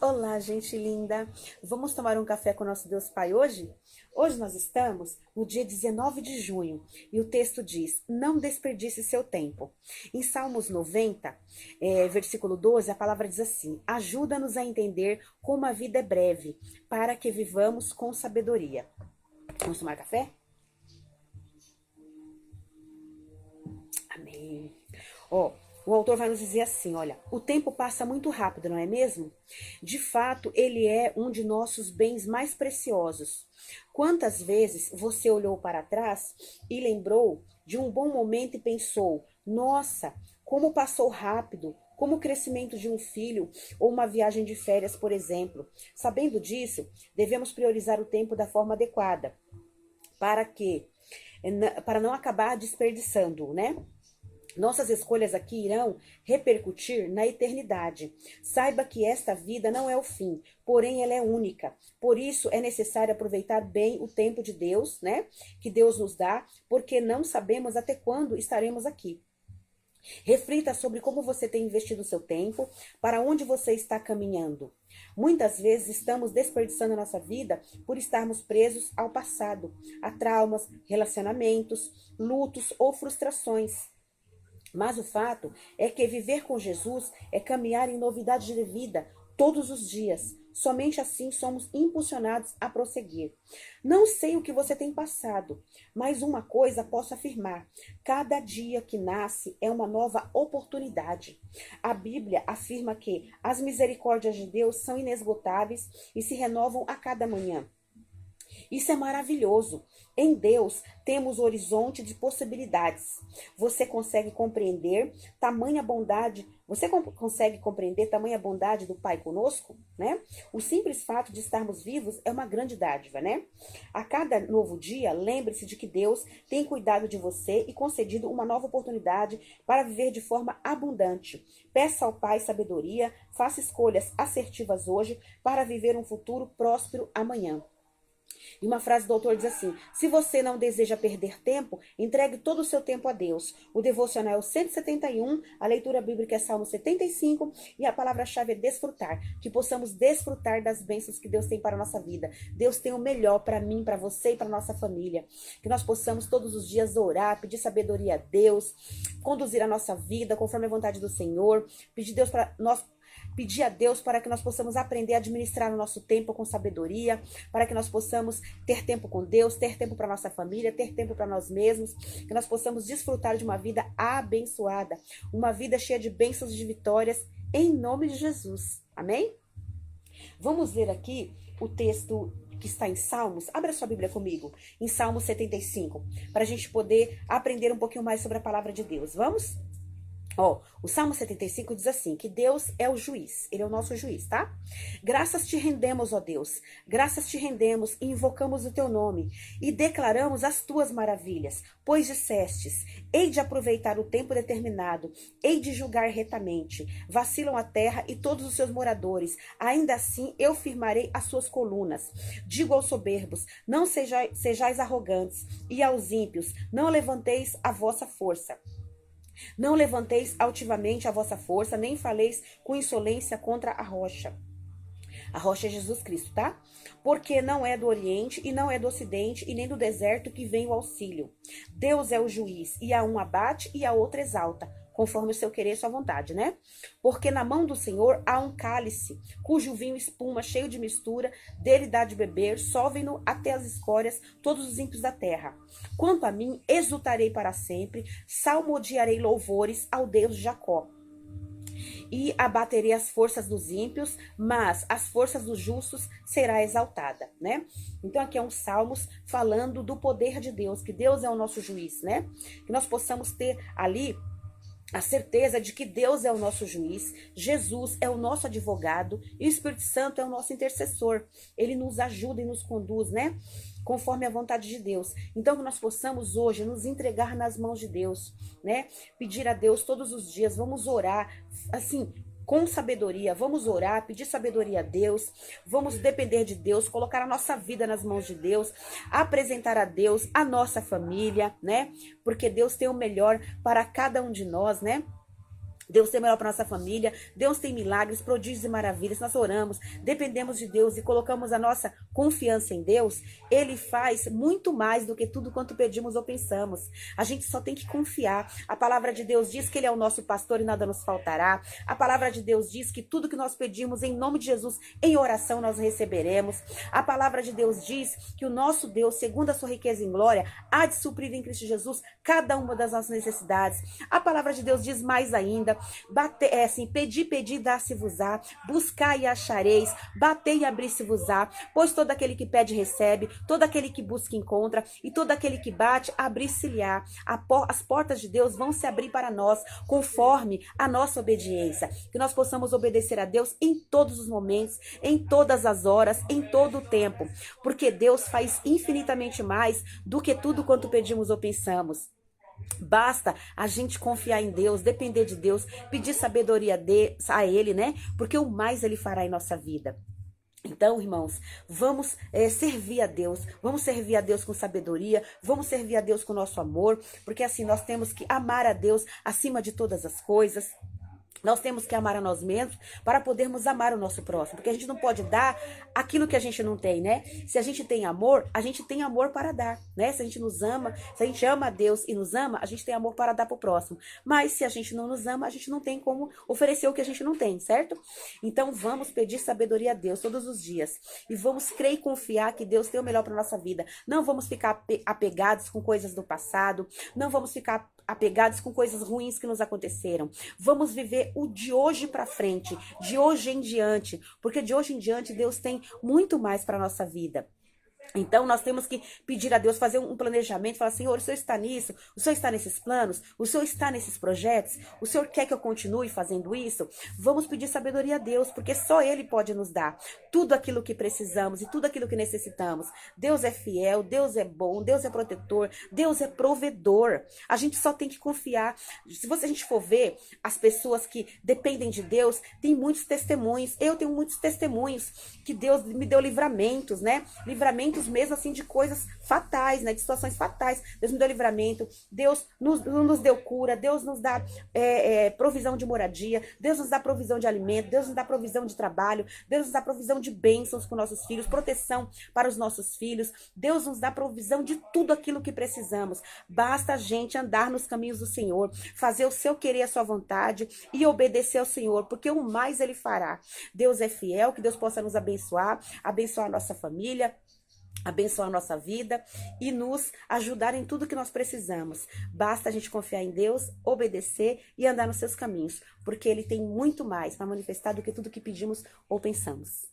Olá, gente linda! Vamos tomar um café com o nosso Deus Pai hoje? Hoje nós estamos no dia 19 de junho e o texto diz: não desperdice seu tempo. Em Salmos 90, versículo 12, a palavra diz assim: ajuda-nos a entender como a vida é breve, para que vivamos com sabedoria. Vamos tomar café? Amém. O autor vai nos dizer assim, olha, o tempo passa muito rápido, não é mesmo? De fato, ele é um de nossos bens mais preciosos. Quantas vezes você olhou para trás e lembrou de um bom momento e pensou, nossa, como passou rápido, como o crescimento de um filho ou uma viagem de férias, por exemplo. Sabendo disso, devemos priorizar o tempo da forma adequada, para não acabar desperdiçando, né? Nossas escolhas aqui irão repercutir na eternidade. Saiba que esta vida não é o fim, porém ela é única. Por isso é necessário aproveitar bem o tempo de Deus, né? Que Deus nos dá, porque não sabemos até quando estaremos aqui. Reflita sobre como você tem investido o seu tempo, para onde você está caminhando. Muitas vezes estamos desperdiçando a nossa vida por estarmos presos ao passado, a traumas, relacionamentos, lutos ou frustrações. Mas o fato é que viver com Jesus é caminhar em novidade de vida todos os dias. Somente assim somos impulsionados a prosseguir. Não sei o que você tem passado, mas uma coisa posso afirmar: cada dia que nasce é uma nova oportunidade. A Bíblia afirma que as misericórdias de Deus são inesgotáveis e se renovam a cada manhã. Isso é maravilhoso. Em Deus temos horizonte de possibilidades. Você consegue compreender tamanha bondade? Você consegue compreender tamanha bondade do Pai conosco, né? O simples fato de estarmos vivos é uma grande dádiva, né? A cada novo dia, lembre-se de que Deus tem cuidado de você e concedido uma nova oportunidade para viver de forma abundante. Peça ao Pai sabedoria, faça escolhas assertivas hoje para viver um futuro próspero amanhã. E uma frase do autor diz assim: se você não deseja perder tempo, entregue todo o seu tempo a Deus. O devocional é o 171, a leitura bíblica é Salmo 75 e a palavra-chave é desfrutar. Que possamos desfrutar das bênçãos que Deus tem para a nossa vida. Deus tem o melhor para mim, para você e para a nossa família. Que nós possamos todos os dias orar, pedir sabedoria a Deus, conduzir a nossa vida conforme a vontade do Senhor, pedir a Deus para que nós possamos aprender a administrar o nosso tempo com sabedoria, para que nós possamos ter tempo com Deus, ter tempo para nossa família, ter tempo para nós mesmos, que nós possamos desfrutar de uma vida abençoada, uma vida cheia de bênçãos e de vitórias, em nome de Jesus. Amém? Vamos ler aqui o texto que está em Salmos. Abra sua Bíblia comigo, em Salmos 75, para a gente poder aprender um pouquinho mais sobre a palavra de Deus. Vamos? O Salmo 75 diz assim, que Deus é o juiz, ele é o nosso juiz, tá? Graças te rendemos, ó Deus, graças te rendemos e invocamos o teu nome e declaramos as tuas maravilhas, pois dissestes, hei de aproveitar o tempo determinado, hei de julgar retamente, vacilam a terra e todos os seus moradores, ainda assim eu firmarei as suas colunas. Digo aos soberbos, não sejais arrogantes, e aos ímpios, não levanteis a vossa força. Não levanteis altivamente a vossa força, nem faleis com insolência contra a rocha. A rocha é Jesus Cristo, tá? Porque não é do Oriente e não é do Ocidente e nem do deserto que vem o auxílio. Deus é o juiz, e a um abate e a outro exalta, conforme o seu querer e sua vontade, né? Porque na mão do Senhor há um cálice, cujo vinho espuma, cheio de mistura, dele dá de beber, solvem-no até as escórias todos os ímpios da terra. Quanto a mim, exultarei para sempre, salmodiarei louvores ao Deus de Jacó. E abaterei as forças dos ímpios, mas as forças dos justos será exaltada, né? Então aqui é um Salmos falando do poder de Deus, que Deus é o nosso juiz, né? Que nós possamos ter ali a certeza de que Deus é o nosso juiz, Jesus é o nosso advogado e o Espírito Santo é o nosso intercessor. Ele nos ajuda e nos conduz, né? Conforme a vontade de Deus. Então que nós possamos hoje nos entregar nas mãos de Deus, né? Pedir a Deus todos os dias, vamos orar, assim, com sabedoria, vamos orar, pedir sabedoria a Deus, vamos depender de Deus, colocar a nossa vida nas mãos de Deus, apresentar a Deus a nossa família, né? Porque Deus tem o melhor para cada um de nós, né? Deus tem o melhor para nossa família, Deus tem milagres, prodígios e maravilhas. Nós oramos, dependemos de Deus e colocamos a nossa confiança em Deus. Ele faz muito mais do que tudo quanto pedimos ou pensamos. A gente só tem que confiar. A palavra de Deus diz que Ele é o nosso pastor e nada nos faltará. A palavra de Deus diz que tudo que nós pedimos em nome de Jesus, em oração, nós receberemos. A palavra de Deus diz que o nosso Deus, segundo a sua riqueza em glória, há de suprir em Cristo Jesus cada uma das nossas necessidades. A palavra de Deus diz mais ainda, pedi, dar-se-vos-á, buscai e achareis, batei e abrir-se-vos-á, pois todo aquele que pede recebe, todo aquele que busca encontra, e todo aquele que bate, abrir-se-lhe-á. As portas de Deus vão se abrir para nós, conforme a nossa obediência, que nós possamos obedecer a Deus em todos os momentos, em todas as horas, em todo o tempo, porque Deus faz infinitamente mais do que tudo quanto pedimos ou pensamos. Basta a gente confiar em Deus, depender de Deus, pedir sabedoria a Ele, né? Porque o mais Ele fará em nossa vida. Então, irmãos, vamos servir a Deus, vamos servir a Deus com sabedoria, vamos servir a Deus com nosso amor, porque assim nós temos que amar a Deus acima de todas as coisas. Nós temos que amar a nós mesmos para podermos amar o nosso próximo, porque a gente não pode dar aquilo que a gente não tem, né? Se a gente tem amor, a gente tem amor para dar, né? Se a gente nos ama, se a gente ama a Deus e nos ama, a gente tem amor para dar para o próximo. Mas se a gente não nos ama, a gente não tem como oferecer o que a gente não tem, certo? Então vamos pedir sabedoria a Deus todos os dias e vamos crer e confiar que Deus tem o melhor para nossa vida. Não vamos ficar apegados com coisas do passado, não vamos ficar apegados com coisas ruins que nos aconteceram. Vamos viver o de hoje para frente, de hoje em diante, porque de hoje em diante Deus tem muito mais para nossa vida. Então, nós temos que pedir a Deus, fazer um planejamento, falar, Senhor, o Senhor está nisso? O Senhor está nesses planos? O Senhor está nesses projetos? O Senhor quer que eu continue fazendo isso? Vamos pedir sabedoria a Deus, porque só Ele pode nos dar tudo aquilo que precisamos e tudo aquilo que necessitamos. Deus é fiel, Deus é bom, Deus é protetor, Deus é provedor. A gente só tem que confiar. Se a gente for ver, as pessoas que dependem de Deus, tem muitos testemunhos. Eu tenho muitos testemunhos que Deus me deu livramentos, né? Livramentos mesmo assim de coisas fatais, né? De situações fatais. Deus me deu livramento, Deus nos deu cura, Deus nos dá provisão de moradia, Deus nos dá provisão de alimento, Deus nos dá provisão de trabalho, Deus nos dá provisão de bênçãos com nossos filhos, proteção para os nossos filhos, Deus nos dá provisão de tudo aquilo que precisamos. Basta a gente andar nos caminhos do Senhor, fazer o seu querer, a sua vontade e obedecer ao Senhor, porque o mais Ele fará. Deus é fiel, que Deus possa nos abençoar, abençoar a nossa família, abençoar a nossa vida e nos ajudar em tudo que nós precisamos. Basta a gente confiar em Deus, obedecer e andar nos seus caminhos, porque Ele tem muito mais para manifestar do que tudo que pedimos ou pensamos.